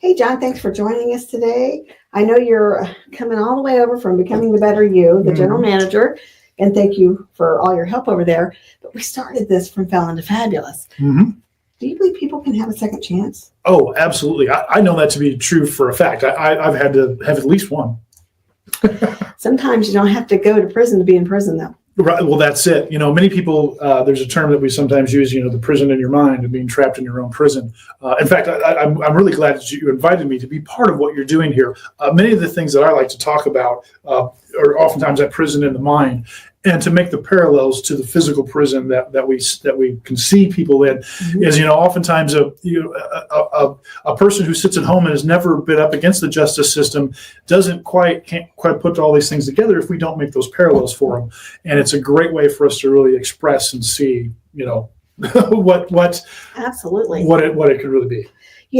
Hey, John, thanks for joining us today. I know you're coming all the way over from Becoming the Better You, the general manager, and thank you for all your help over there. But we started this from Felon to Fabulous. Mm-hmm. Do you believe people can have a second chance? Oh, absolutely. I know that to be true for a fact. I've had to have at least one. Sometimes you don't have to go to prison to be in prison, though. Right. Well, that's it. Many people, there's a term that we sometimes use, the prison in your mind and being trapped in your own prison. In fact, I'm really glad that you invited me to be part of what you're doing here. Many of the things that I like to talk about are oftentimes that prison in the mind, and to make the parallels to the physical prison that we can see people in is, oftentimes a person who sits at home and has never been up against the justice system can't quite put all these things together if we don't make those parallels for them. And it's a great way for us to really express and see, Absolutely what it could really be.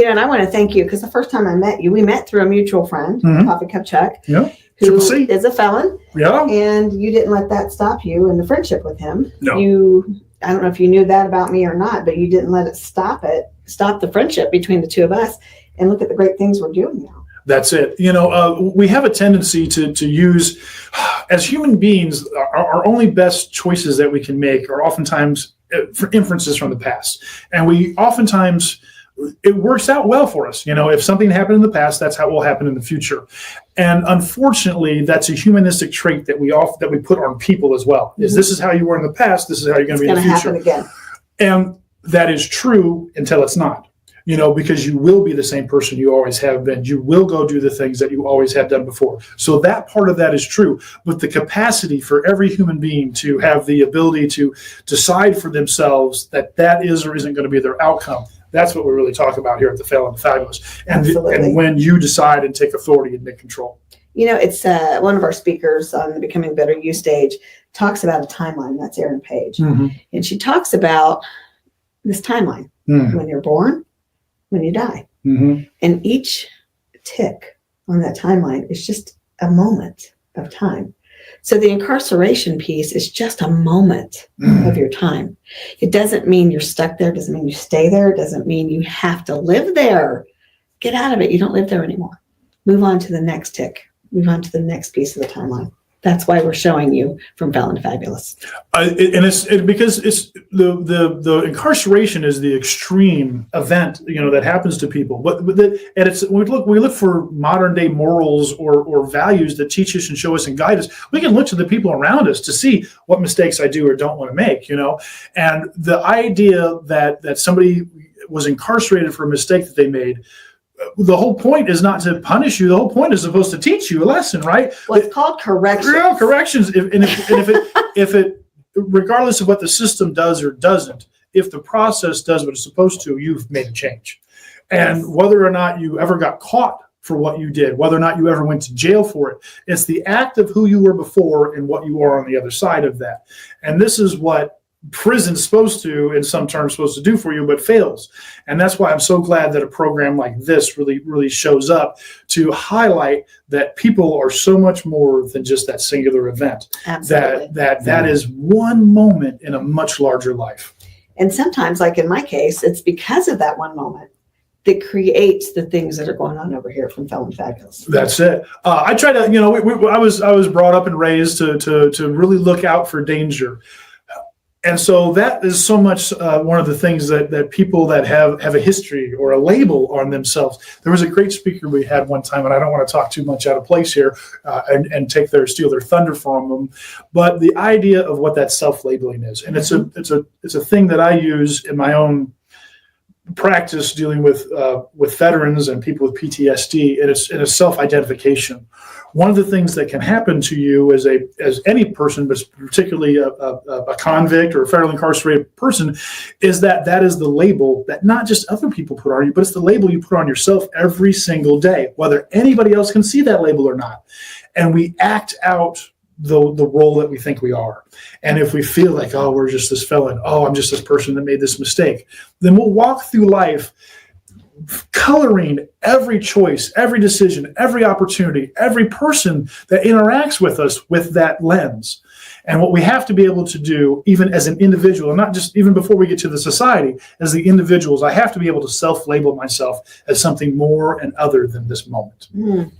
And I want to thank you because the first time I met you, we met through a mutual friend, Coffee Cup Chuck. Yeah. Who is a felon. Yeah. And you didn't let that stop you in the friendship with him. No. I don't know if you knew that about me or not, but you didn't let it stop the friendship between the two of us. And look at the great things we're doing now. That's it. We have a tendency to use, as human beings, our only best choices that we can make are oftentimes for inferences from the past. And we oftentimes, it works out well for us. If something happened in the past, that's how it will happen in the future. And unfortunately, that's a humanistic trait that we put on people as well. Is this is how you were in the past, this is how you're going to be in the future. It's going to happen again. And that is true until it's not. Because you will be the same person you always have been. You will go do the things that you always have done before. So that part of that is true. But the capacity for every human being to have the ability to decide for themselves that is or isn't going to be their outcome, that's what we really talk about here at the Felon and Fabulous. And when you decide and take authority and take control. It's one of our speakers on the Becoming Better You stage talks about a timeline. That's Erin Page. Mm-hmm. And she talks about this timeline. Mm-hmm. When you're born, when you die. Mm-hmm. And each tick on that timeline is just a moment of time. So the incarceration piece is just a moment of your time. It doesn't mean you're stuck there. It doesn't mean you stay there. It doesn't mean you have to live there. Get out of it. You don't live there anymore. Move on to the next tick. Move on to the next piece of the timeline. That's why we're showing you from Felon to Fabulous. Because it's the incarceration is the extreme event that happens to people. But we look for modern day morals or values that teach us and show us and guide us. We can look to the people around us to see what mistakes I do or don't want to make. And the idea that somebody was incarcerated for a mistake that they made. The whole point is not to punish you. The whole point is supposed to teach you a lesson, right? Well, it's called corrections. Yeah, corrections. If it, regardless of what the system does or doesn't, if the process does what it's supposed to, you've made a change. And whether or not you ever got caught for what you did, whether or not you ever went to jail for it, it's the act of who you were before and what you are on the other side of that. And this is what prison's supposed to, in some terms, supposed to do for you, but fails. And that's why I'm so glad that a program like this really shows up to highlight that people are so much more than just that singular event. Absolutely. That is one moment in a much larger life. And sometimes, like in my case, it's because of that one moment that creates the things that are going on over here from Felon Fabulous. That's it. I try to, I was brought up and raised to really look out for danger. And so that is so much one of the things that people that have a history or a label on themselves. There was a great speaker we had one time, and I don't want to talk too much out of place here and steal their thunder from them. But the idea of what that self-labeling is, and it's a thing that I use in my own practice dealing with veterans and people with PTSD, and it's self-identification. One of the things that can happen to you as any person, but particularly a convict or a federally incarcerated person, is that is the label that not just other people put on you, but it's the label you put on yourself every single day, whether anybody else can see that label or not. And we act out the role that we think we are. And if we feel like, oh, we're just this felon, oh, I'm just this person that made this mistake, then we'll walk through life coloring every choice, every decision, every opportunity, every person that interacts with us with that lens. And what we have to be able to do, even as an individual, and not just even before we get to the society, as the individuals, I have to be able to self-label myself as something more and other than this moment.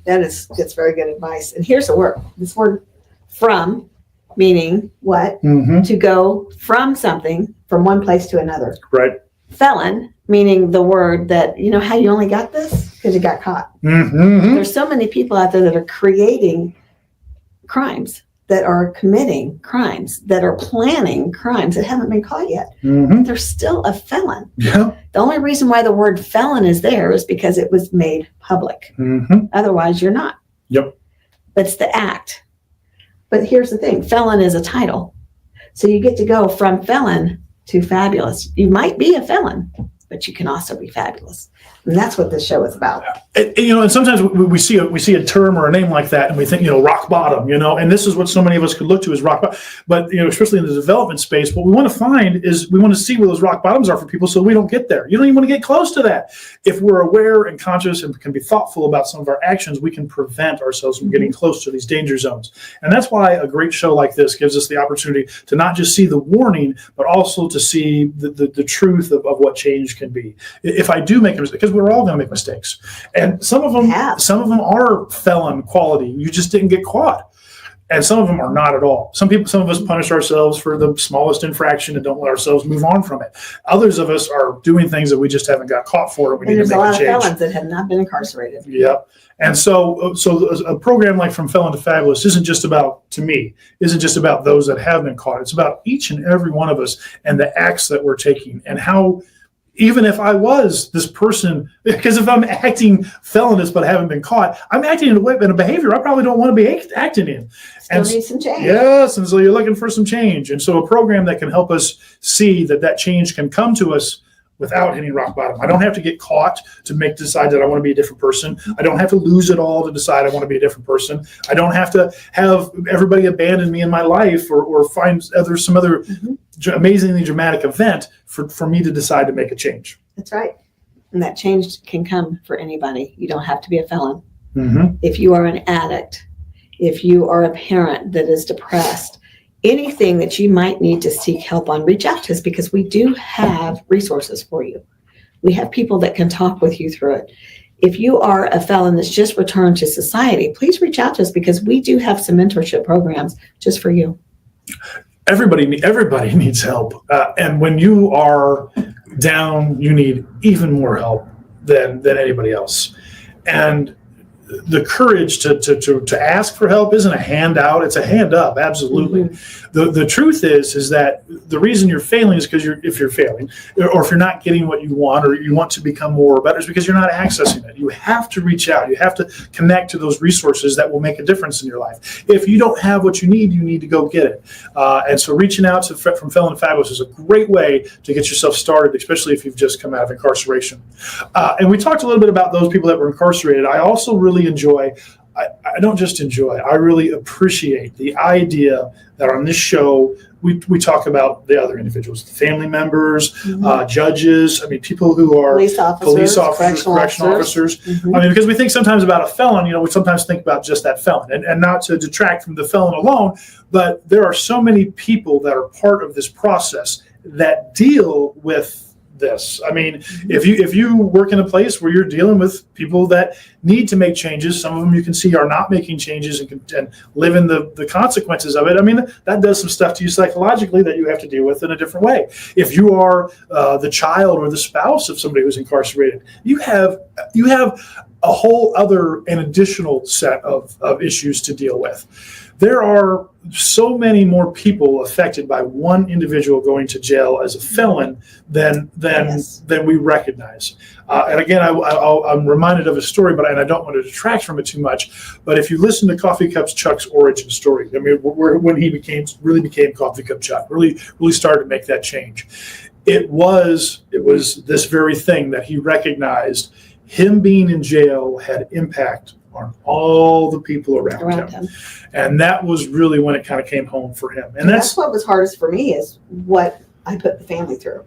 That's very good advice. And here's the word. This word from, meaning what? To go from something, from one place to another. Right. Felon, meaning the word that, you know how you only got this? Because you got caught. There's so many people out there that are creating crimes, that are committing crimes, that are planning crimes that haven't been caught yet. They're still a felon. Yeah. The only reason why the word felon is there is because it was made public. Otherwise, you're not. Yep. That's the act. But here's the thing. Felon is a title. So you get to go from felon to fabulous. You might be a felon, but you can also be fabulous. And that's what this show is about. And sometimes we see a term or a name like that, and we think, rock bottom, and this is what so many of us could look to as rock bottom. But, especially in the development space, what we want to find is we want to see where those rock bottoms are for people so we don't get there. You don't even want to get close to that. If we're aware and conscious and can be thoughtful about some of our actions, we can prevent ourselves from getting close to these danger zones. And that's why a great show like this gives us the opportunity to not just see the warning, but also to see the truth of what change can be. If I do make a mistake, because we're all going to make mistakes, and some of them are felon quality. You just didn't get caught, and some of them are not at all. Some of us punish ourselves for the smallest infraction and don't let ourselves move on from it. Others of us are doing things that we just haven't got caught for. And there's a lot of felons that have not been incarcerated. Yep. And so a program like From Felon to Fabulous isn't just about those that have been caught. It's about each and every one of us and the acts that we're taking, and how, even if I was this person, because if I'm acting felonious but haven't been caught, I'm acting in a behavior I probably don't want to be acting in. Still need some change. Yes, and so you're looking for some change. And so a program that can help us see that change can come to us without hitting rock bottom. I don't have to get caught to decide that I want to be a different person. I don't have to lose it all to decide I want to be a different person. I don't have to have everybody abandon me in my life or find some other amazingly dramatic event for me to decide to make a change. That's right. And that change can come for anybody. You don't have to be a felon. If you are an addict, if you are a parent that is depressed, anything that you might need to seek help on, reach out to us, because we do have resources for you. We have people that can talk with you through it. If you are a felon that's just returned to society, please reach out to us, because we do have some mentorship programs just for you. Everybody needs help. And when you are down, you need even more help than anybody else. And the courage to ask for help isn't a handout, it's a hand up. Absolutely. The truth is that the reason you're failing is because if you're failing, or if you're not getting what you want, or you want to become more or better, is because you're not accessing it. You have to reach out. You have to connect to those resources that will make a difference in your life. If you don't have what you need to go get it. And so reaching out to From Felon to Fabulous is a great way to get yourself started, especially if you've just come out of incarceration. And we talked a little bit about those people that were incarcerated. I also really I don't just enjoy, I really appreciate the idea that on this show, we talk about the other individuals, the family members, judges, people who are police officers, correctional officers. Because we think sometimes about a felon, we sometimes think about just that felon, and not to detract from the felon alone, but there are so many people that are part of this process that deal with this. If you work in a place where you're dealing with people that need to make changes, some of them you can see are not making changes and live in the consequences of it. That does some stuff to you psychologically that you have to deal with in a different way. If you are the child or the spouse of somebody who's incarcerated, you have a whole other and additional set of issues to deal with. There are so many more people affected by one individual going to jail as a felon than we recognize. And again, I'm reminded of a story, and I don't want to detract from it too much. But if you listen to Coffee Cup Chuck's origin story, when he really became Coffee Cup Chuck, really started to make that change. It was this very thing that he recognized. Him being in jail had impact on all the people around him. And that was really when it kind of came home for him. And that's what was hardest for me, is what I put the family through.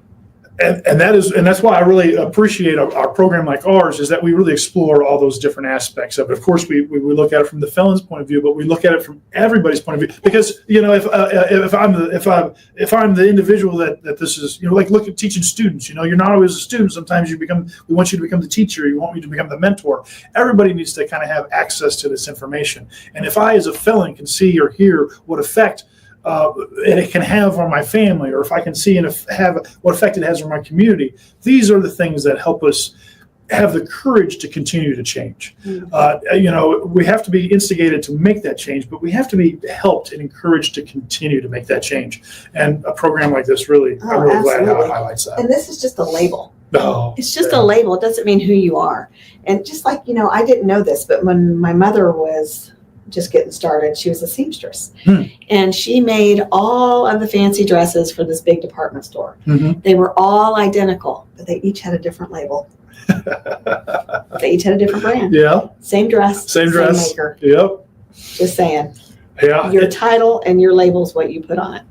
And that's why I really appreciate our program like ours, is that we really explore all those different aspects of it. Of course, we look at it from the felon's point of view, but we look at it from everybody's point of view. Because if I'm the individual that this is, like look at teaching students. You're not always a student. Sometimes we want you to become the teacher. You want me to become the mentor. Everybody needs to kind of have access to this information. And if I, as a felon, can see or hear what effect it can have on my family, or if I can see and have what effect it has on my community, these are the things that help us have the courage to continue to change. We have to be instigated to make that change, but we have to be helped and encouraged to continue to make that change. And a program like this I'm really glad how it highlights that. And this is just a label. No, it's just a label. It doesn't mean who you are. And just like, I didn't know this, but when my mother was just getting started, she was a seamstress, and she made all of the fancy dresses for this big department store. They were all identical, but they each had a different label. They each had a different brand. Yeah. Same dress. Same maker. Yep. Just saying. Yeah. Your title and your label is what you put on it.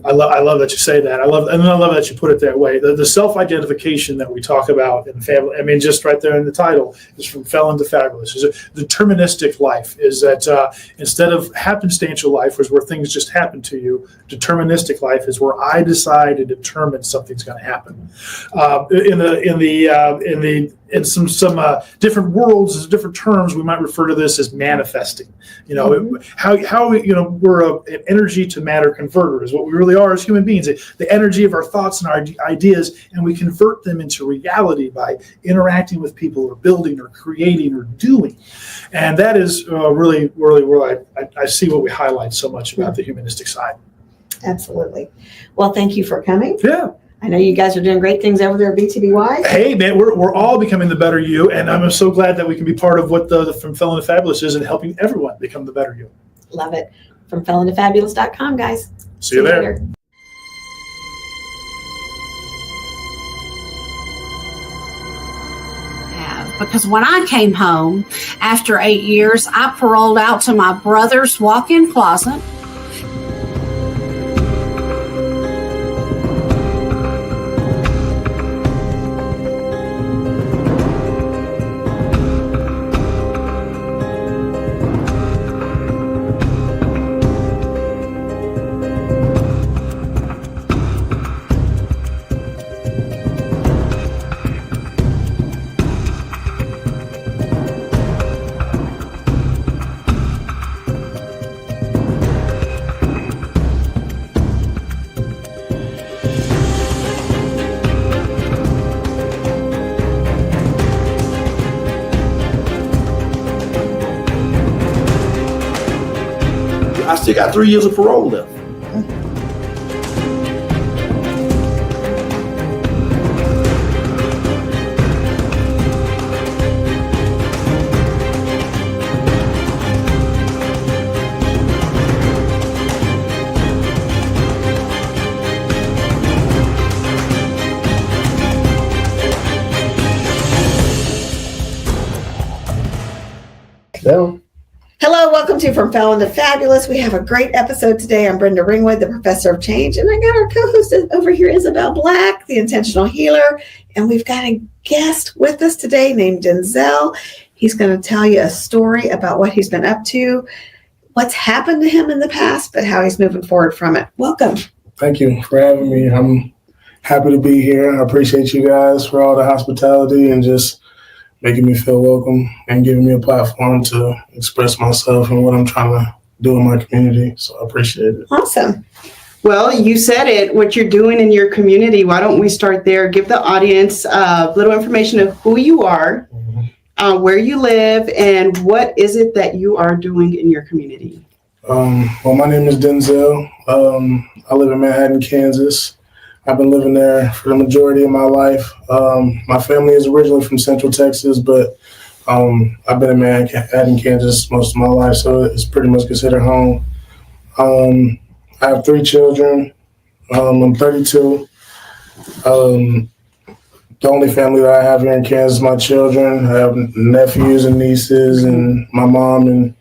I love that you say that. I love that you put it that way. The self-identification that we talk about in family, just right there in the title, is from Felon to Fabulous. Is a deterministic life. Is that instead of happenstantial life, where things just happen to you, deterministic life is where I decide and determine something's going to happen. In some different worlds, different terms, we might refer to this as manifesting. How we're an energy to matter converter is what we really are as human beings. The energy of our thoughts and our ideas, and we convert them into reality by interacting with people, or building, or creating, or doing. And that is really where I see what we highlight so much about the humanistic side. Absolutely. Well, thank you for coming. Yeah. I know you guys are doing great things over there at BTBY. Hey, man, we're all becoming the better you, and I'm so glad that we can be part of what the From Felon to Fabulous is, and helping everyone become the better you. Love it. From felontofabulous.com, guys. See you there. Later. Because when I came home after 8 years, I paroled out to my brother's walk-in closet. I still got 3 years of parole left. Hello, welcome to From Felon to Fabulous. We have a great episode today. I'm Brenda Ringwood, the professor of change, and I got our co-host over here, Isabel Black, the intentional healer, and we've got a guest with us today named Denzel. He's going to tell you a story about what he's been up to, what's happened to him in the past, but how he's moving forward from it. Welcome. Thank you for having me. I'm happy to be here. I appreciate you guys for all the hospitality and just making me feel welcome and giving me a platform to express myself and what I'm trying to do in my community. So I appreciate it. Awesome. Well, you said it, what you're doing in your community. Why don't we start there? Give the audience a little information of who you are, where you live, and what is it that you are doing in your community? Well, my name is Denzel. I live in Manhattan, Kansas. I've been living there for the majority of my life. My family is originally from Central Texas, but I've been in Manhattan, Kansas most of my life, so it's pretty much considered home. I have 3 children. I'm 32. The only family that I have here in Kansas is my children. I have nephews and nieces and my mom and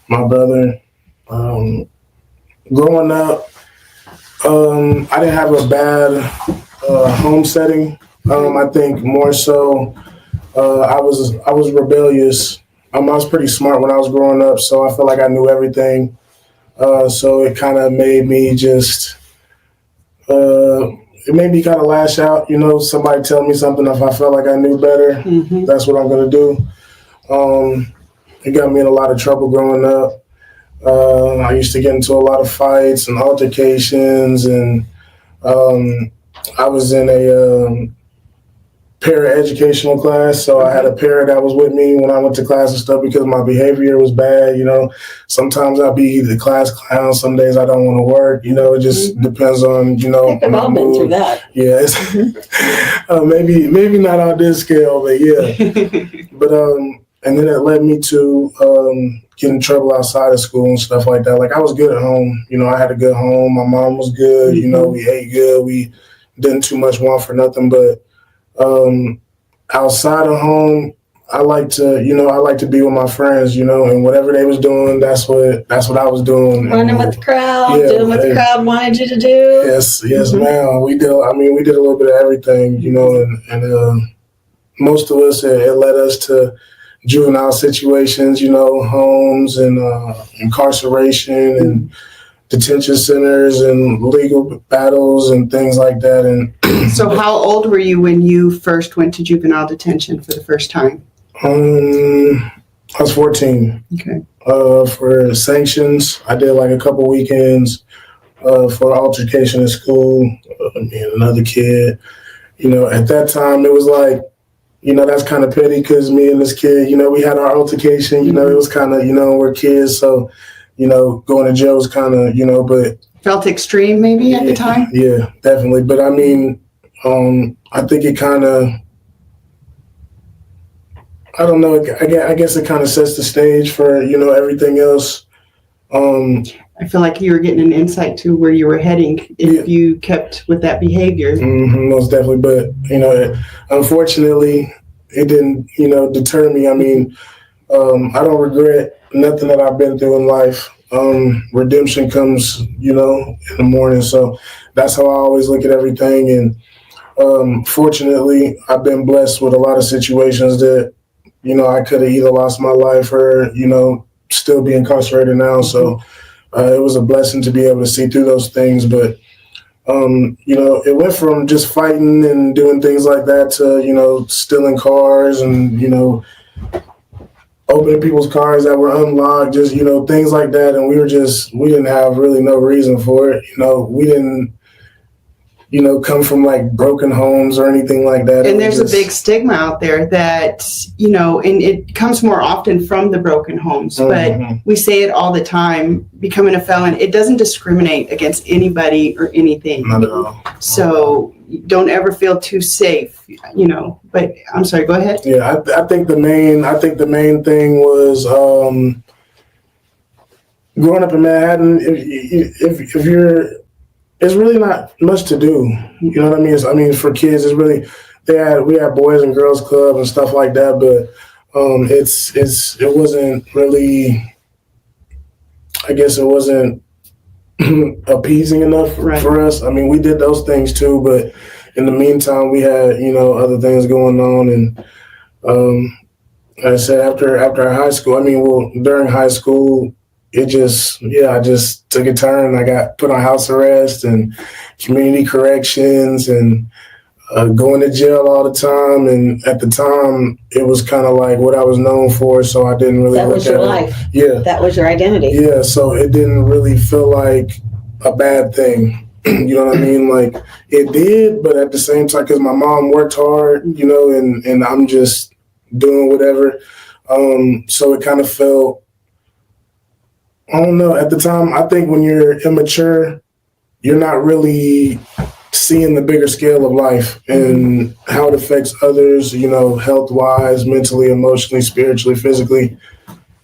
my brother. Growing up, I didn't have a bad home setting. I think more so, I was rebellious. I was pretty smart when I was growing up, so I felt like I knew everything. So it kind of made me just, it made me kind of lash out. You know, somebody tell me something, if I felt like I knew better, that's what I'm going to do. It got me in a lot of trouble growing up. I used to get into a lot of fights and altercations, and I was in a para-educational class, so I had a para that was with me when I went to class and stuff because my behavior was bad. You know, sometimes I'd be the class clown, some days I don't want to work. You know, it just depends on, you know, I think we've all been through that. Yeah, maybe not on this scale, but yeah. But and then it led me to get in trouble outside of school and stuff like that. Like, I was good at home. You know, I had a good home. My mom was good. You know, we ate good. We didn't too much want for nothing. But outside of home, I like to be with my friends, you know, and whatever they was doing, that's what I was doing. Running with the crowd, Yeah, doing what the crowd wanted you to do. Yes, ma'am. We did a little bit of everything, you know, and most of us, it led us to juvenile situations, you know, homes and incarceration and detention centers and legal battles and things like that. And So how old were you when you first went to juvenile detention for the first time? I was 14. Okay. For sanctions, I did like a couple weekends for altercation at school. Me and another kid. You know, at that time, it was like, you know, that's kind of petty because me and this kid, you know, we had our altercation. You know, it was kind of, you know, we're kids, so, you know, going to jail was kind of, you know, but Felt extreme maybe at the time? Yeah, definitely. But I mean, I think it kind of, I don't know, I guess it kind of sets the stage for, you know, everything else. I feel like you were getting an insight to where you were heading if you kept with that behavior. Most definitely. But, you know, unfortunately, it didn't, you know, deter me. I mean, I don't regret nothing that I've been through in life. Redemption comes, you know, in the morning. So that's how I always look at everything. And fortunately, I've been blessed with a lot of situations that, you know, I could have either lost my life or, you know, still be incarcerated now. So it was a blessing to be able to see through those things. But, you know, it went from just fighting and doing things like that to, you know, stealing cars and, you know, opening people's cars that were unlocked, just, you know, things like that. And we didn't have really no reason for it. You know, we didn't, you know, come from like broken homes or anything like that. And there's a big stigma out there that, you know, and it comes more often from the broken homes, but we say it all the time, becoming a felon, it doesn't discriminate against anybody or anything. Not at all. So don't ever feel too safe, you know, but I'm sorry, go ahead. Yeah, I think the main thing was growing up in Manhattan, if you're, it's really not much to do. You know what I mean? For kids, it's really, we had boys and girls club and stuff like that, but it wasn't really, I guess it wasn't appeasing enough for us. I mean, we did those things too, but in the meantime, we had, you know, other things going on. And like I said, after high school, during high school, I just took a turn. I got put on house arrest and community corrections and going to jail all the time. And at the time, it was kind of like what I was known for, so I didn't really That was your life. Yeah. That was your identity. Yeah, so it didn't really feel like a bad thing. You know what I mean? Like, it did, but at the same time, because my mom worked hard, you know, and I'm just doing whatever. So it kind of felt, I don't know, at the time, I think when you're immature, you're not really seeing the bigger scale of life and how it affects others, you know, health-wise, mentally, emotionally, spiritually, physically.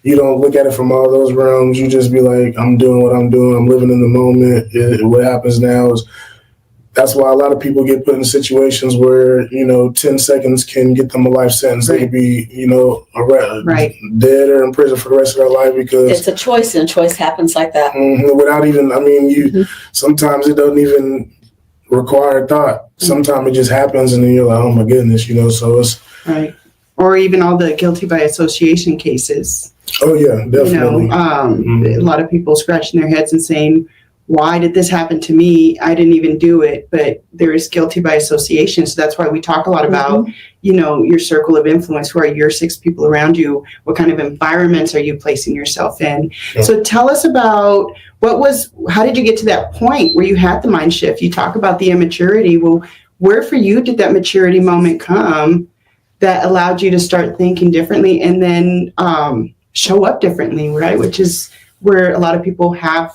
You don't look at it from all those realms. You just be like, I'm doing what I'm doing. I'm living in the moment. What happens now is, that's why a lot of people get put in situations where, you know, 10 seconds can get them a life sentence. They could be, you know, dead or in prison for the rest of their life because It's a choice, and a choice happens like that. without even, sometimes it doesn't even require thought. Sometimes it just happens and then you're like, oh my goodness, so it's Right. Or even all the guilty by association cases. oh yeah, definitely. A lot of people scratching their heads and saying, why did this happen to me? I didn't even do it, but there is guilty by association. So that's why we talk a lot about, your circle of influence. Who are your 6 people around you? What kind of environments are you placing yourself in? Yeah. So tell us about how did you get to that point where you had the mind shift? You talk about the immaturity. Well, where for you did that maturity moment come that allowed you to start thinking differently and then show up differently, right? Which is where a lot of people have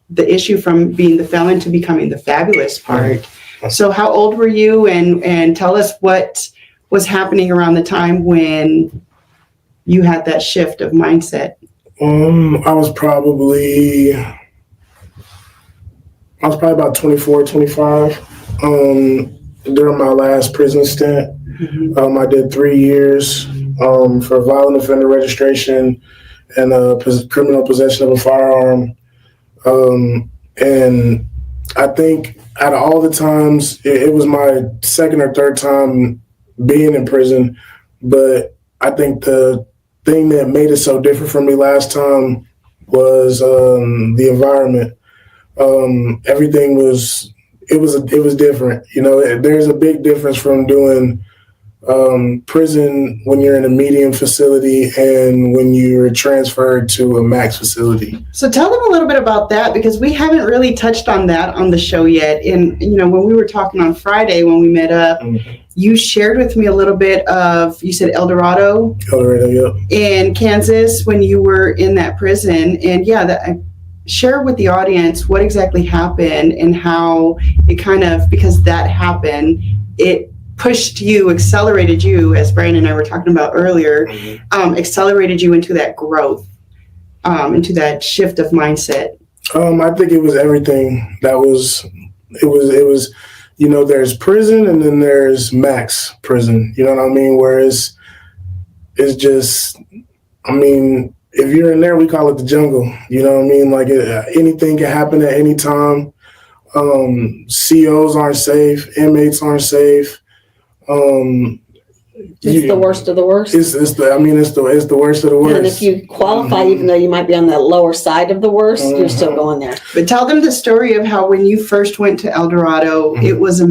the issue from being the felon to becoming the fabulous part. So how old were you? And tell us what was happening around the time when you had that shift of mindset. I was probably about 24, 25 during my last prison stint. I did 3 years for violent offender registration and criminal possession of a firearm. And I think out of all the times, it was my second or third time being in prison. But I think the thing that made it so different for me last time was the environment. Everything was different. There's a big difference from doing prison when you're in a medium facility and when you're transferred to a max facility. So tell them a little bit about that, because we haven't really touched on that on the show yet. And, when we were talking on Friday, when we met up, you shared with me a little bit of, you said El Dorado, yeah. in Kansas when you were in that prison. And share with the audience what exactly happened and how it because that happened, it accelerated you, as Brian and I were talking about earlier, accelerated you into that growth, into that shift of mindset. I think it was everything it was, there's prison and then there's max prison, you know what I mean? Whereas it's just, if you're in there, we call it the jungle, you know what I mean? Like anything can happen at any time. COs aren't safe, inmates aren't safe. It's the worst of the worst. It's the worst of the worst. And if you qualify, even though you might be on the lower side of the worst, you're still going there. But tell them the story of how when you first went to El Dorado, it was a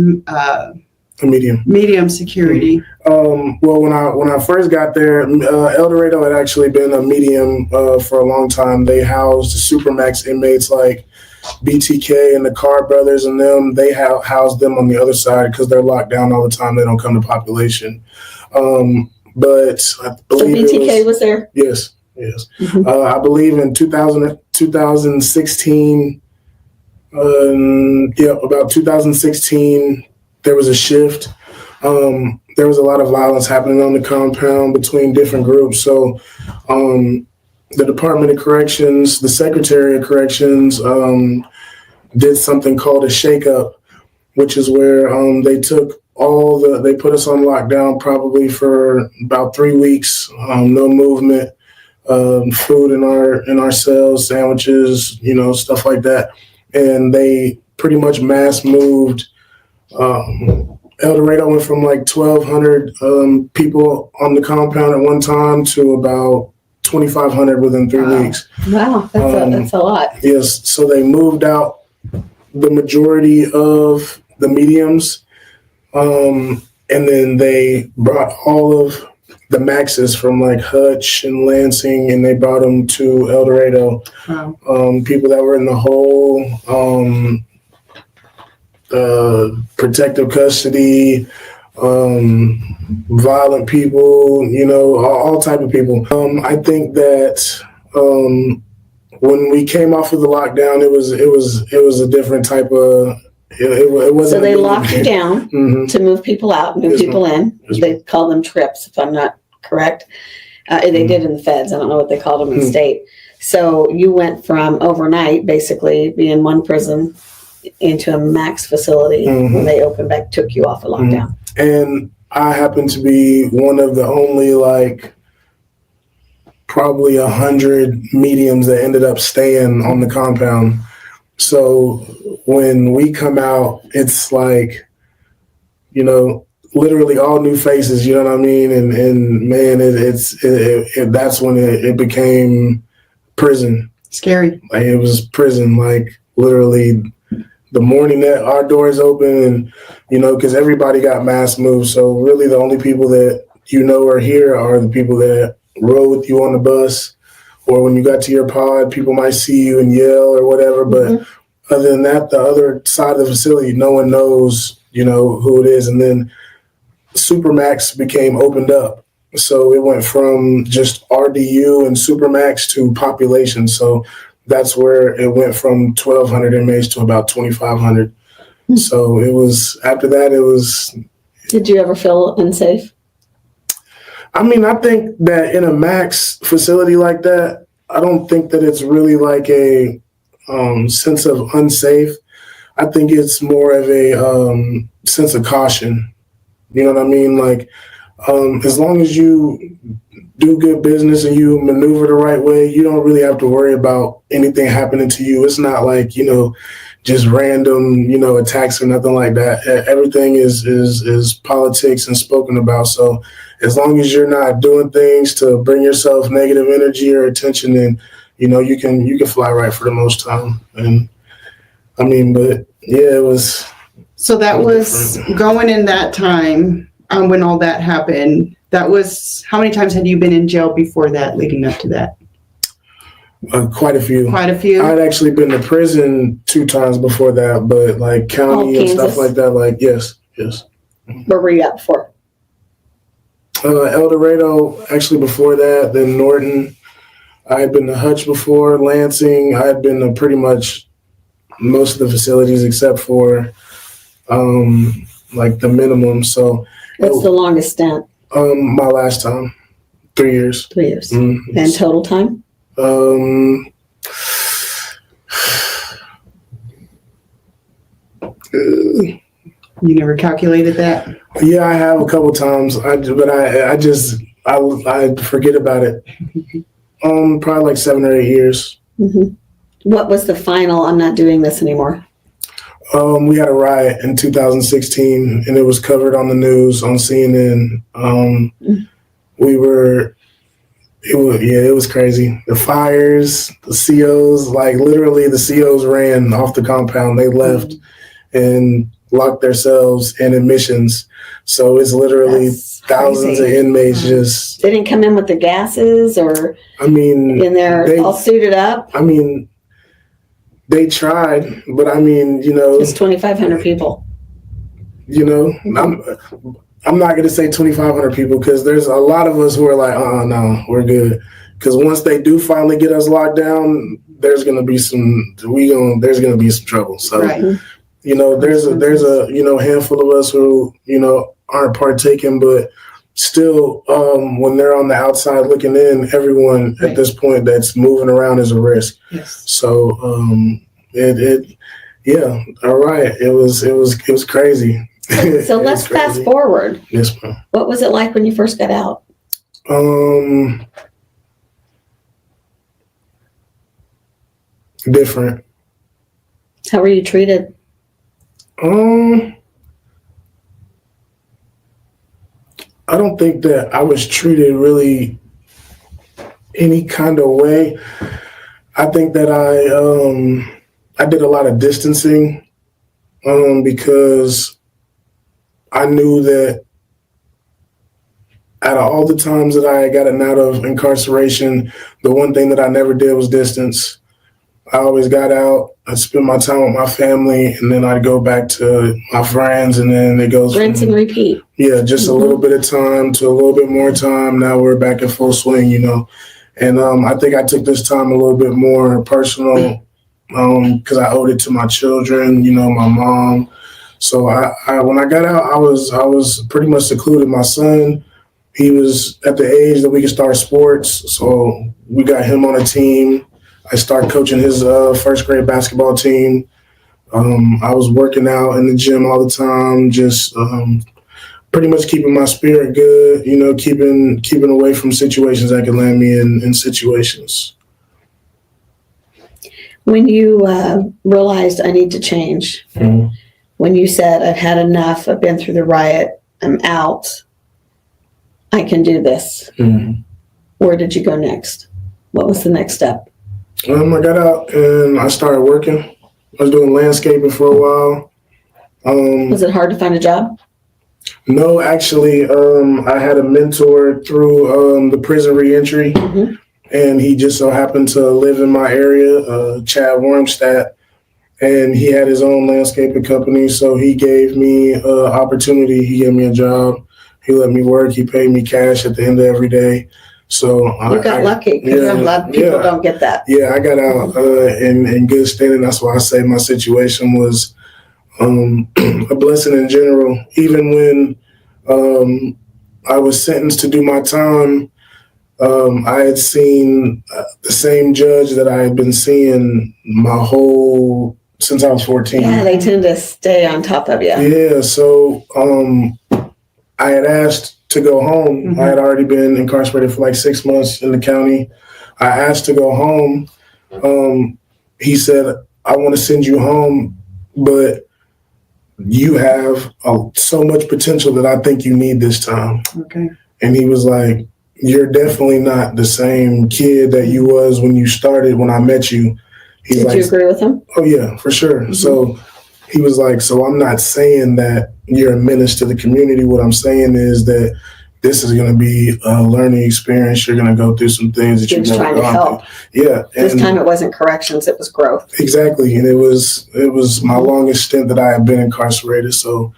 medium security. Well, when I first got there, El Dorado had actually been a medium for a long time. They housed supermax inmates like BTK and the Carr brothers and them. They housed them on the other side because they're locked down all the time. They don't come to population. But I believe so BTK was there? Yes. I believe in 2016, about 2016, there was a shift. There was a lot of violence happening on the compound between different groups. So the Department of Corrections, the Secretary of Corrections, did something called a shakeup, which is where they took they put us on lockdown probably for about 3 weeks, no movement, food in our cells, sandwiches, stuff like that. And they pretty much mass moved. El Dorado went from like 1,200 people on the compound at one time to about 2,500 within 3 weeks. Wow, that's a lot. Yes, so they moved out the majority of the mediums, and then they brought all of the maxes from like Hutch and Lansing, and they brought them to El Dorado. Wow. People that were in the hole, protective custody, violent people, all type of people. I think that when we came off of the lockdown, it was a different type of. It wasn't. So they locked you down to move people out, move people in. They call them trips, if I'm not correct. They did in the feds. I don't know what they called them in state. So you went from overnight, basically, being one prison into a max facility when they opened back, took you off of lockdown. And I happen to be one of the only probably 100 mediums that ended up staying on the compound. So when we come out, it's like, literally all new faces, you know what I mean? And man, that's when it became prison. Scary. Like it was prison, like literally the morning that our doors open and, because everybody got mass moved. So really the only people that are here are the people that rode with you on the bus, or when you got to your pod, people might see you and yell or whatever. But other than that, the other side of the facility, no one knows, who it is. And then Supermax became opened up. So it went from just RDU and Supermax to population. So that's where it went from 1,200 inmates to about 2,500. So it was, after that, it was. Did you ever feel unsafe? I mean, I think that in a max facility like that, I don't think that it's really like a sense of unsafe. I think it's more of a sense of caution. You know what I mean? Like, as long as you do good business and you maneuver the right way, you don't really have to worry about anything happening to you. It's not like, just random, attacks or nothing like that. Everything is politics and spoken about. So as long as you're not doing things to bring yourself negative energy or attention, then, you can fly right for the most time. And I mean, but yeah, it was. So that was going in that time when all that happened. That was, how many times had you been in jail before that, leading up to that? Quite a few. Quite a few. I'd actually been to prison 2 times before that, but like county and stuff like that, like, yes. Where were you at before? El Dorado, actually before that, then Norton. I had been to Hutch before, Lansing. I had been to pretty much most of the facilities except for like the minimum. So What's the longest stint? My last time, 3 years. 3 years. Mm-hmm. And total time? You never calculated that? Yeah, I have a couple times. I forget about it. Probably like 7 or 8 years. Mm-hmm. What was the final, I'm not doing this anymore? We had a riot in 2016, and it was covered on the news on CNN. It was crazy. The fires, the COs, like literally the COs ran off the compound. They left and locked themselves in admissions. So it's literally That's thousands crazy. of inmates just. They didn't come in with the gases or in there all suited up? I mean, they tried, but I mean, It's 2,500 people. I'm not going to say 2,500 people because there's a lot of us who are like, no, we're good. Because once they do finally get us locked down, there's going to be some trouble. So, Right. there's a handful of us who, aren't partaking, but still, when they're on the outside looking in, everyone at this point that's moving around is a risk. Yes. So, all right. It was crazy. So let's fast forward. Yes, ma'am. What was it like when you first got out? Different. How were you treated? I don't think that I was treated really any kind of way. I think that I did a lot of distancing because I knew that out of all the times that I had gotten out of incarceration, the one thing that I never did was distance. I always got out, I'd spend my time with my family, and then I'd go back to my friends, and then it goes Rinse and repeat. Yeah, just a little bit of time to a little bit more time. Now we're back in full swing, And I think I took this time a little bit more personal because I owed it to my children, my mom. So I when I got out, I was pretty much secluded. My son, he was at the age that we could start sports, so we got him on a team. I started coaching his first grade basketball team. I was working out in the gym all the time, just pretty much keeping my spirit good, keeping away from situations that could land me in situations. When you realized I need to change, Mhm. when you said, I've had enough, I've been through the riot, I'm out, I can do this, Mhm. where did you go next? What was the next step? I got out and I started working. I was doing landscaping for a while. Was it hard to find a job? No, actually, I had a mentor through the prison reentry, Mhm. and he just so happened to live in my area, Chad Wormstadt, and he had his own landscaping company. So he gave me an opportunity. He gave me a job. He let me work. He paid me cash at the end of every day. So You got lucky, because a lot of people don't get that. Yeah, I got out in good standing. That's why I say my situation was a blessing in general. Even when I was sentenced to do my time, I had seen the same judge that I had been seeing since I was 14. Yeah, they tend to stay on top of you. Yeah, so I had asked to go home. Mhm. I had already been incarcerated for like 6 months in the county. I asked to go home. He said, I want to send you home, but you have so much potential that I think you need this time. Okay. And he was like, you're definitely not the same kid that you was when you started, when I met you. He's Did like, you agree with him? oh yeah, for sure. Mhm. So he was like, so I'm not saying that you're a menace to the community. What I'm saying is that this is going to be a learning experience. You're going to go through some things that He you've was never trying to gone help. through. Yeah. This time it wasn't corrections, it was growth. Exactly. And it was my longest stint that I had been incarcerated. So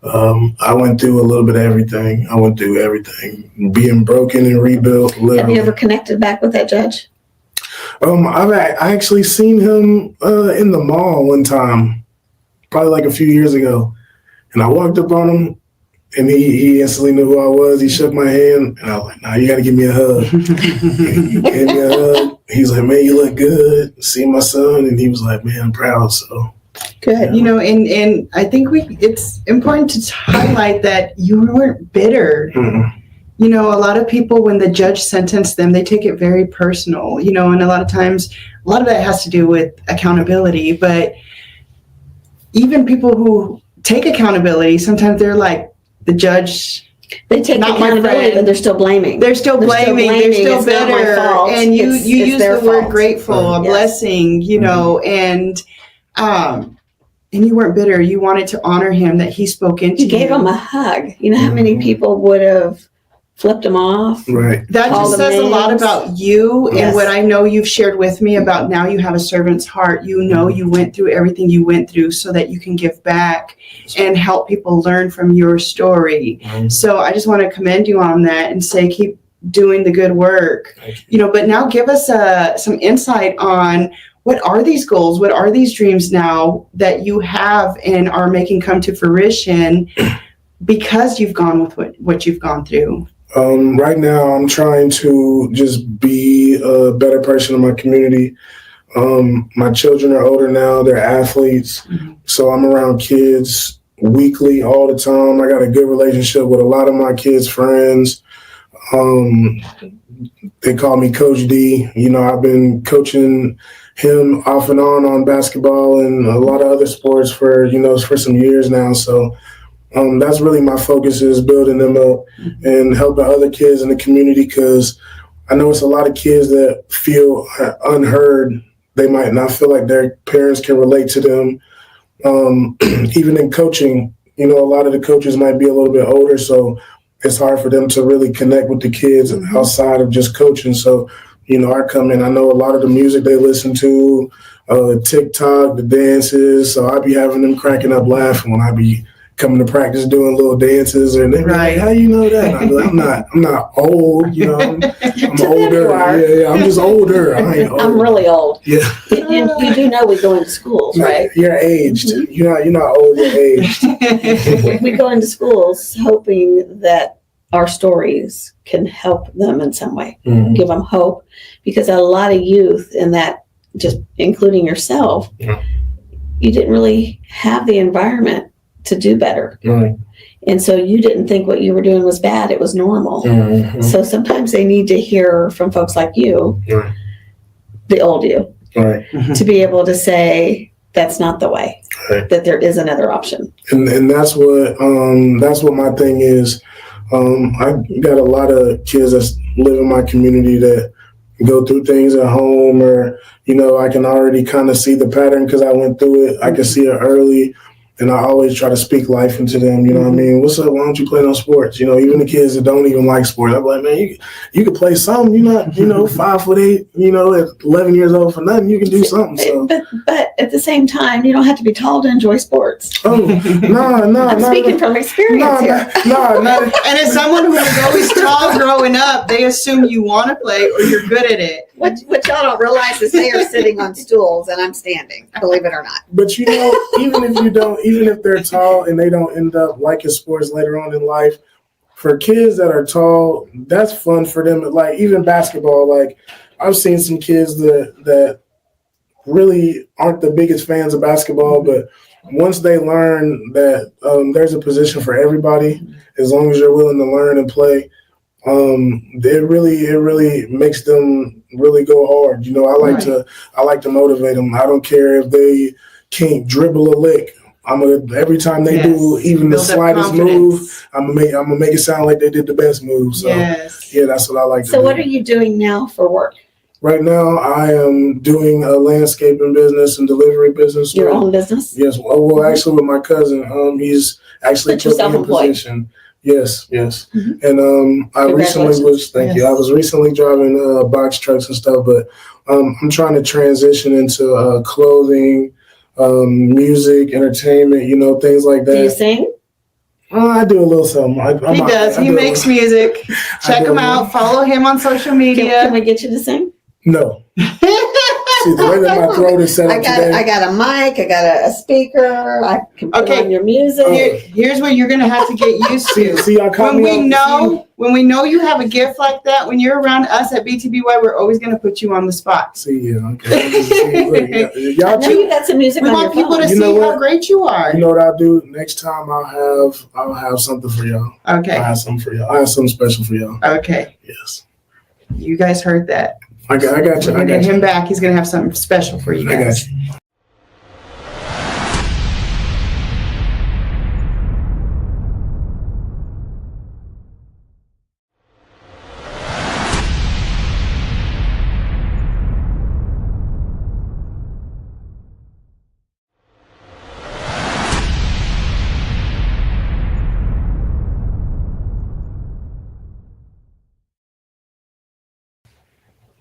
I went through a little bit of everything. I went through everything, being broken and rebuilt. Literally. Have you ever connected back with that judge? I actually seen him in the mall one time, probably like a few years ago. And I walked up on him and he instantly knew who I was. He shook my hand and I was like, nah, you got to give me a hug. He gave me a hug. He's like, man, you look good. See my son. And he was like, man, I'm proud. So Good. You know, and I think it's important to highlight that you weren't bitter. mm-mm. You know, a lot of people, when the judge sentenced them, they take it very personal, you know, and a lot of times, a lot of that has to do with accountability. But even people who take accountability, sometimes they're like, the judge, They take Not my accountability, friend. but they're still blaming. they're still blaming, they're still It's not my bitter. fault. And you It's use their the word fault. grateful, a Yes. blessing, you know, and you weren't bitter. You wanted to honor him, that he spoke into You gave you. him a hug. You know how many people would have flipped him off? Right. That All just the says a lot names. about you and Yes. what I know you've shared with me about now you have a servant's heart. You know you went through everything you went through so that you can give back and help people learn from your story. Mhm. So I just want to commend you on that and say keep doing the good work. Thank You know, but now give us some insight on what are these goals? What are these dreams now that you have and are making come to fruition because you've gone with what you've gone through? Right now, I'm trying to just be a better person in my community. My children are older now; they're athletes, so I'm around kids weekly, all the time. I got a good relationship with a lot of my kids' friends. They call me Coach D. You know, I've been coaching him off and on basketball and a lot of other sports for some years now. So that's really my focus, is building them up and helping other kids in the community, because I know it's a lot of kids that feel unheard. They might not feel like their parents can relate to them. Even in coaching, a lot of the coaches might be a little bit older, so it's hard for them to really connect with the kids outside of just coaching. So, I come in, I know a lot of the music they listen to, TikTok, the dances. So I be having them cracking up laughing when I be coming to practice doing little dances, and they be like, how you know that? And I be like, I'm not old, I'm older. you are. Yeah, I'm just older. I ain't old. I'm really old. Yeah. You do know we go into schools, right? You're aged. You're not old, you're aged. We go into schools hoping that our stories can help them in some way, give them hope, because a lot of youth, in that, just including yourself, you didn't really have the environment to do better. Right. And so you didn't think what you were doing was bad. It was normal. So sometimes they need to hear from folks like you, Right. the old you, Right. to be able to say that's not the way, Right. that there is another option. And that's what my thing is. I got a lot of kids that live in my community that go through things at home, or I can already kind of see the pattern because I went through it. I can see it early, and I always try to speak life into them. You know what I mean? What's up? Why don't you play no sports? Even the kids that don't even like sports, I'm like, man, you can play something. You're not 5'8", at 11 years old for nothing. You can do something. So, But at the same time, you don't have to be tall to enjoy sports. no, I'm speaking from experience here. No. And as someone who was always tall growing up, they assume you want to play or you're good at it. What y'all don't realize is they are sitting on stools and I'm standing, believe it or not. But even if they're tall and they don't end up liking sports later on in life, for kids that are tall, that's fun for them. Like even basketball, like I've seen some kids that really aren't the biggest fans of basketball, but once they learn that there's a position for everybody, as long as you're willing to learn and play, it really makes them really go hard. I like to motivate them. I don't care if they can't dribble a lick. Every time they do even the sligest move, I'm gonna make it sound like they did the best move. So yeah, that's what I like to do. So what are you doing now for work? Right now, I am doing a landscaping business and delivery business. Your own business? Yes. Well, actually, with my cousin, he's actually But you're put me in self-employed. position. Yes. Mhm. And I recently was. Thank you. I was recently driving box trucks and stuff, but I'm trying to transition into clothing, music, entertainment. Things like that. Do you sing? I do a little something. He does. He makes music. Check him out. Follow him on social Can media. we get you to sing? No. See, the way that my throat is set up today. I got a mic. I got a speaker. I can put Okay. on your music. Here's what you're gonna have to get used to. See, I caught When me when we know you have a gift like that, when you're around us at BTBY, we're always gonna put you on the spot. See, yeah, okay. See, look, I y'all know you got some music We on your want people phone. to You know see how what? great you are. You know what I'll do next time? I'll have something for y'all. Okay. I'll have something for y'all. I have something special for y'all. Okay. Yes. You guys heard that. I got you. We're I gonna got get you. him back. He's gonna have something special for you I got guys. you.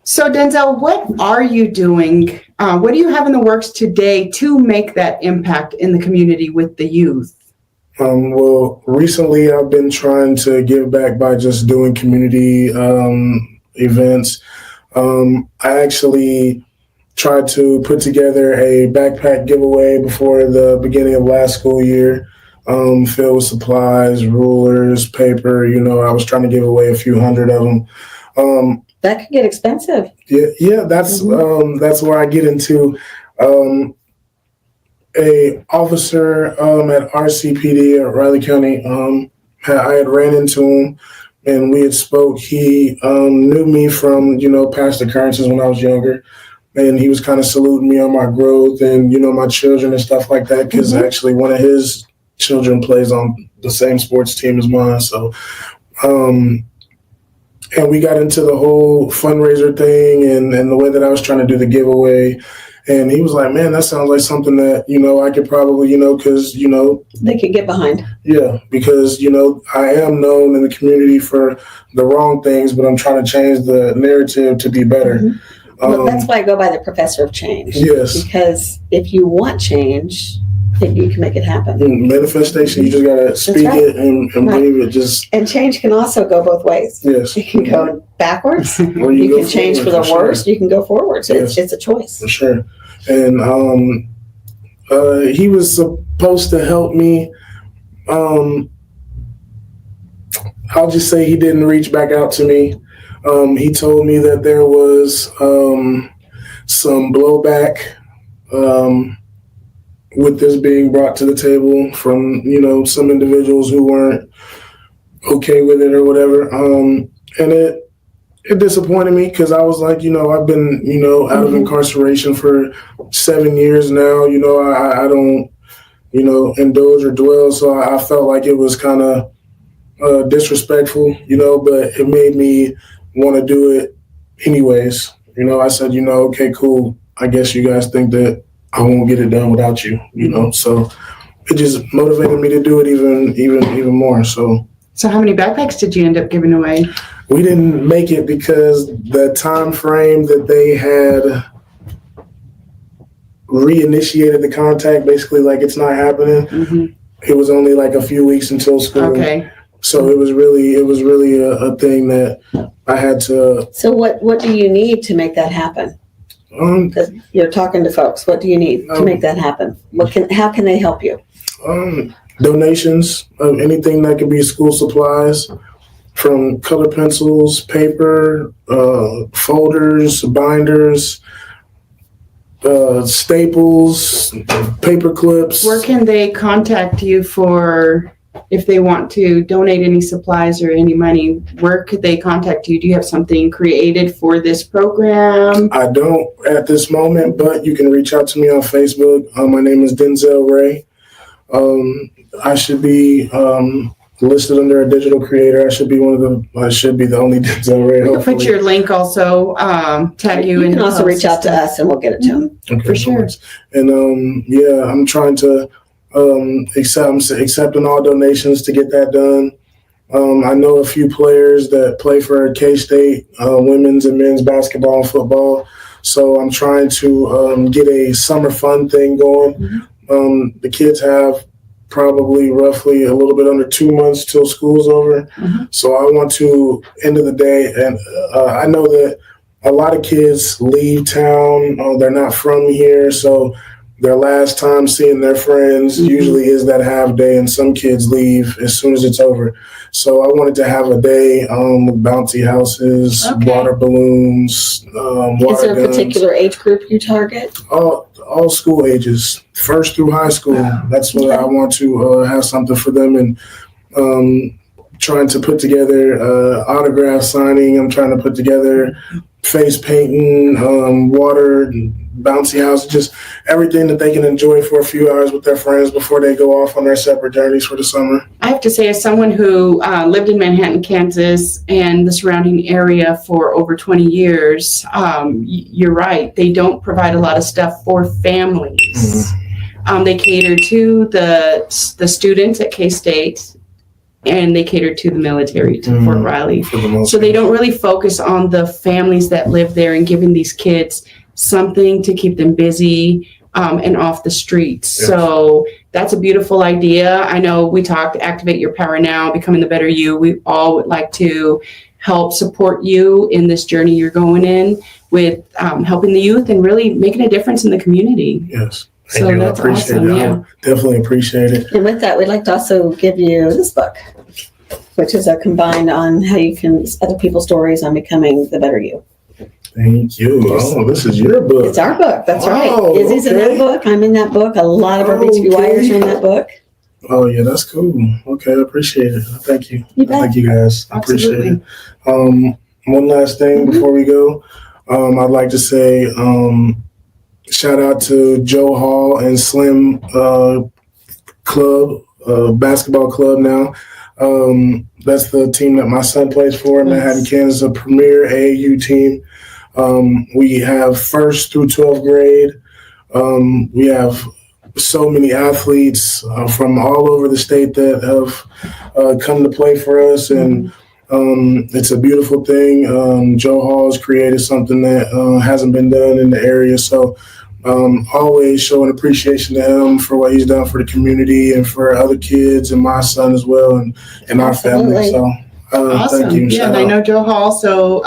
So Denzel, what are you doing? What do you have in the works today to make that impact in the community with the youth? Well, recently I've been trying to give back by just doing community events. I actually tried to put together a backpack giveaway before the beginning of last school year, filled with supplies, rulers, paper. I was trying to give away a few hundred of them. That could get expensive. Yeah, that's where I get into a officer at RCPD at Riley County. I had ran into him and we had spoke. He knew me from past occurrences when I was younger, and he was kind of saluting me on my growth and my children and stuff like that, because actually one of his children plays on the same sports team as mine. So. And we got into the whole fundraiser thing and the way that I was trying to do the giveaway. And he was like, man, that sounds like something that, I could probably, because, They could get behind. yeah, because, I am known in the community for the wrong things, but I'm trying to change the narrative to be better. Well, that's why I go by the professor of change. Yes. Because if you want change, then you can make it happen. Manifestation, you just got to speak right. it and believe it. Just, And change can also go both ways. yes. You can go backwards. Or You go can change for forward, the sure. worst. You can go forward. So Yes. it's a choice. For sure. And he was supposed to help me. I'll just say he didn't reach back out to me. He told me that there was some blowback with this being brought to the table from, some individuals who weren't okay with it or whatever. And It disappointed me because I was like, I've been, out of incarceration for 7 years now. I don't, indulge or dwell. So I felt like it was kind of disrespectful, but it made me want to do it anyways. I said, okay, cool. I guess you guys think that I won't get it done without you, So it just motivated me to do it even more. So how many backpacks did you end up giving away? we didn't make it because the time frame that they had reinitiated the contact, basically like it's not happening. It was only like a few weeks until school. Okay. So it was really a thing that I had to. So what do you need to make that happen? 'Cause you're talking to folks. What do you need to make that happen? How can they help you? Donations of anything that could be school supplies, from color pencils, paper, folders, binders, staples, paper clips. Where can they contact you for if they want to donate any supplies or any money? Where could they contact you? Do you have something created for this program? I don't at this moment, but you can reach out to me on Facebook. My name is Denzel Ray. I should be listed under a digital creator. I should be the only Denzel Ray. We can put your link also, tag you. You can also reach out to us and we'll get it to them. Okay, for sure. And I'm trying to accepting all donations to get that done. I know a few players that play for K-State women's and men's basketball and football. So I'm trying to get a summer fun thing going. The kids have probably roughly a little bit under 2 months till school's over. So I want to, end of the day, and I know that a lot of kids leave town. They're not from here, so their last time seeing their friends usually is that half day, and some kids leave as soon as it's over. So I wanted to have a day with bouncy houses, water balloons, water Is there a guns. particular age group you target? All school ages, first through high school. That's what I want to have something for them, and trying to put together autograph signing. I'm trying to put together face painting, water, bouncy house, just everything that they can enjoy for a few hours with their friends before they go off on their separate journeys for the summer. I have to say, as someone who lived in Manhattan, Kansas, and the surrounding area for over 20 years, you're right. They don't provide a lot of stuff for families. They cater to the students at K-State, and they cater to the military, to Fort Riley. So they don't really focus on the families that live there and giving these kids something to keep them busy and off the streets. Yes. So that's a beautiful idea. I know we talked Activate Your Power Now, Becoming the Better You. We all would like to help support you in this journey you're going in with helping the youth and really making a difference in the community. Yes. So that's awesome. Yeah. Definitely appreciate it. And with that, we'd like to also give you this book, which is a combined on how you can, other people's stories on becoming the better you. Thank you. Oh, this is your book. It's our book. That's right. Oh, Izzy's in that book. I'm in that book. A lot of our BTBYers are in that book. Oh, yeah, that's cool. Okay, I appreciate it. Thank you. You bet. Thank you, guys. I appreciate it. One last thing before we go. I'd like to say shout out to Joe Hall and Slim Club, basketball club now. That's the team that my son plays for in Manhattan, Kansas, a premier AAU team. We have 1st through 12th grade. We have so many athletes from all over the state that have come to play for us, and it's a beautiful thing. Joe Hall has created something that hasn't been done in the area, so always showing appreciation to him for what he's done for the community and for other kids and my son as well, and our family. So awesome. Thank you. Yeah, and I know Joe Hall, so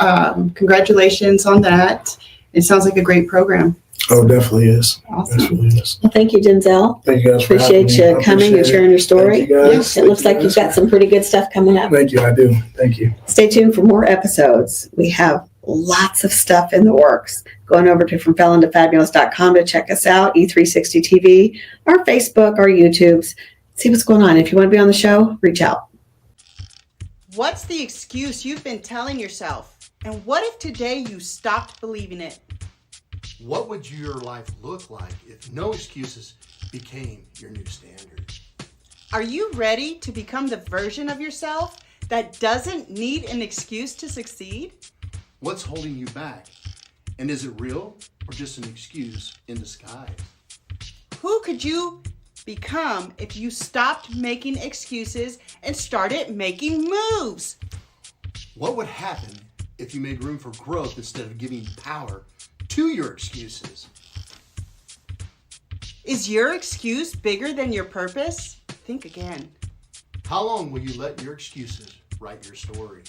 congratulations on that. It sounds like a great program. Oh, definitely is. Awesome. Definitely is. Well, thank you, Denzel. Thank you guys for Appreciate having me. you coming and sharing your story. Thank you guys. It looks like you've got some pretty good stuff coming up. Thank you. I do. Thank you. Stay tuned for more episodes. We have lots of stuff in the works. Going over to FromFelonToFabulous.com to check us out, E360 TV, our Facebook, our YouTubes. See what's going on. If you want to be on the show, reach out. What's the excuse you've been telling yourself? And what if today you stopped believing it? What would your life look like if no excuses became your new standard? Are you ready to become the version of yourself that doesn't need an excuse to succeed? What's holding you back? And is it real or just an excuse in disguise? Who could you become if you stopped making excuses and started making moves? What would happen if you made room for growth instead of giving power to your excuses? Is your excuse bigger than your purpose? Think again. How long will you let your excuses write your story?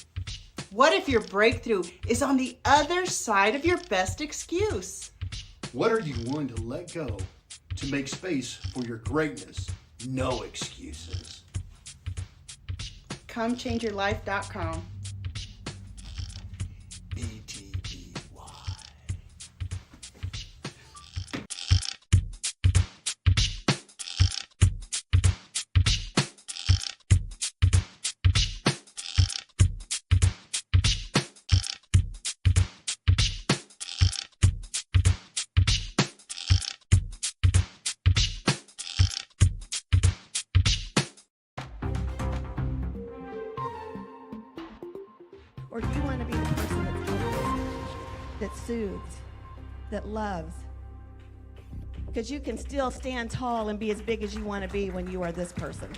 What if your breakthrough is on the other side of your best excuse? What are you willing to let go to make space for your greatness? No excuses. ComeChangeYourLife.com. BTBY. Or do you want to be the person that's helpful, that soothes, that loves? Because you can still stand tall and be as big as you want to be when you are this person.